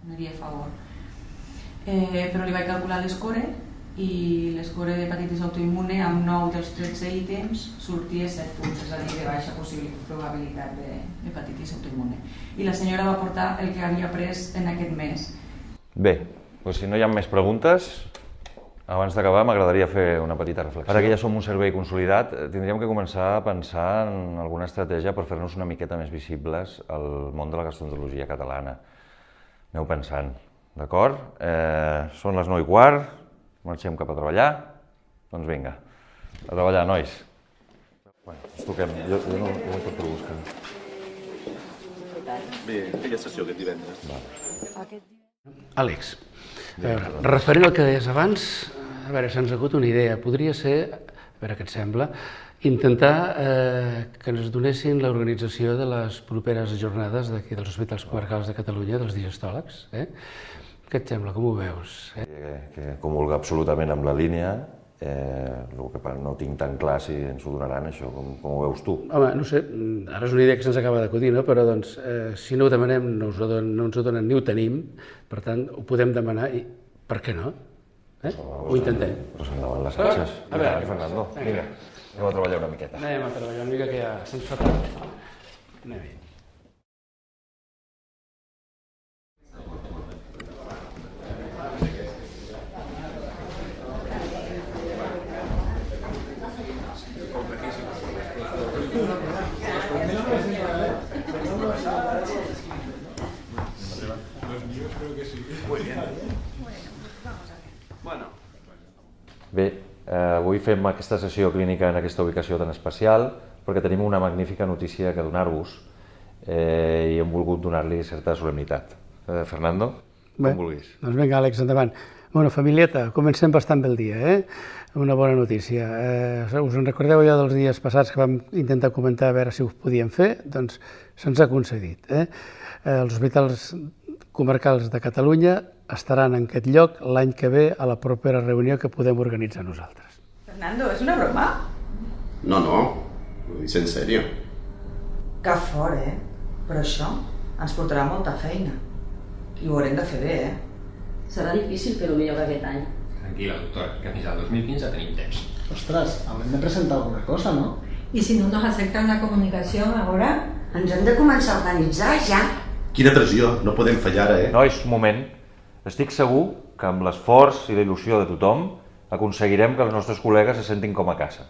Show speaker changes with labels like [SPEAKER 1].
[SPEAKER 1] Aniria a favor. Però li vaig calcular l'escore i l'escore d'hepatitis autoimmune amb 9 dels 13 ítems sortia 7 punts, és a dir, de baixa probabilitat d'hepatitis autoimmune. I la senyora va portar el que havia pres en aquest mes.
[SPEAKER 2] Bé, doncs si no hi ha més preguntes, abans d'acabar m'agradaria fer una petita reflexió. Ara que ja som un servei consolidat, tindríem que començar a pensar en alguna estratègia per fer-nos una miqueta més visibles al món de la gastroenterologia catalana. Aneu pensant, d'acord? Són les 9:15, marxem cap a treballar? Doncs vinga, a treballar, nois. Ens toquem, jo no tot per buscar.
[SPEAKER 3] Bé, aquella sessió aquest divendres.
[SPEAKER 4] Àlex, referent al que deies abans, a veure, se'ns ha acut una idea. Podria ser, a veure què et sembla, intentar que ens donessin l'organització de les properes jornades d'aquí dels hospitals comarcals de Catalunya, dels digestòlegs. Què et sembla? Com ho veus?
[SPEAKER 2] Que comulga absolutament amb la línia, el que no tinc tan clar si ens ho donaran, això, com ho veus tu?
[SPEAKER 4] Home, no sé, ara és una idea que se'ns acaba d'acudir, no? Però doncs, si no ho demanem, no ens ho donen ni ho tenim, per tant, ho podem demanar i per què no? Ho intentem.
[SPEAKER 2] Doncs endavant les xarxes.
[SPEAKER 4] A veure,
[SPEAKER 2] Fernando, vinga, anem a treballar una miqueta.
[SPEAKER 4] Anem a treballar una mica, que ja se'ns fa tard. Anem-hi.
[SPEAKER 2] Bé, avui fem aquesta sessió clínica en aquesta ubicació tan especial perquè tenim una magnífica notícia que donar-vos i hem volgut donar-li certa solemnitat. Fernando, com vulguis.
[SPEAKER 4] Doncs vinga, Àlex, endavant. Bueno, familieta, comencem bastant bé el dia, Una bona notícia. Us en recordeu ja dels dies passats que vam intentar comentar a veure si ho podíem fer? Doncs se'ns ha concedit. Els hospitals comarcals de Catalunya estaran en aquest lloc l'any que ve a la propera reunió que podem organitzar nosaltres.
[SPEAKER 1] Fernando, és una broma?
[SPEAKER 3] No, ho dic en sèrio.
[SPEAKER 1] Que fort, Però això ens portarà molta feina. I ho haurem de fer bé,
[SPEAKER 5] Serà difícil fer-ho millor que aquest any.
[SPEAKER 6] Tranquil·la, doctora, que fins al 2015 tenim temps.
[SPEAKER 7] Ostres, haurem de presentar alguna cosa, ¿no?
[SPEAKER 8] Y si no nos acercan la comunicación ahora,
[SPEAKER 9] ens hem de començar a organitzar ja.
[SPEAKER 3] Quina pressió, no podem fallar ara,
[SPEAKER 2] Nois, un moment. Estic segur que amb l'esforç i la il·lusió de tothom aconseguirem que els nostres col·legues se sentin com a casa.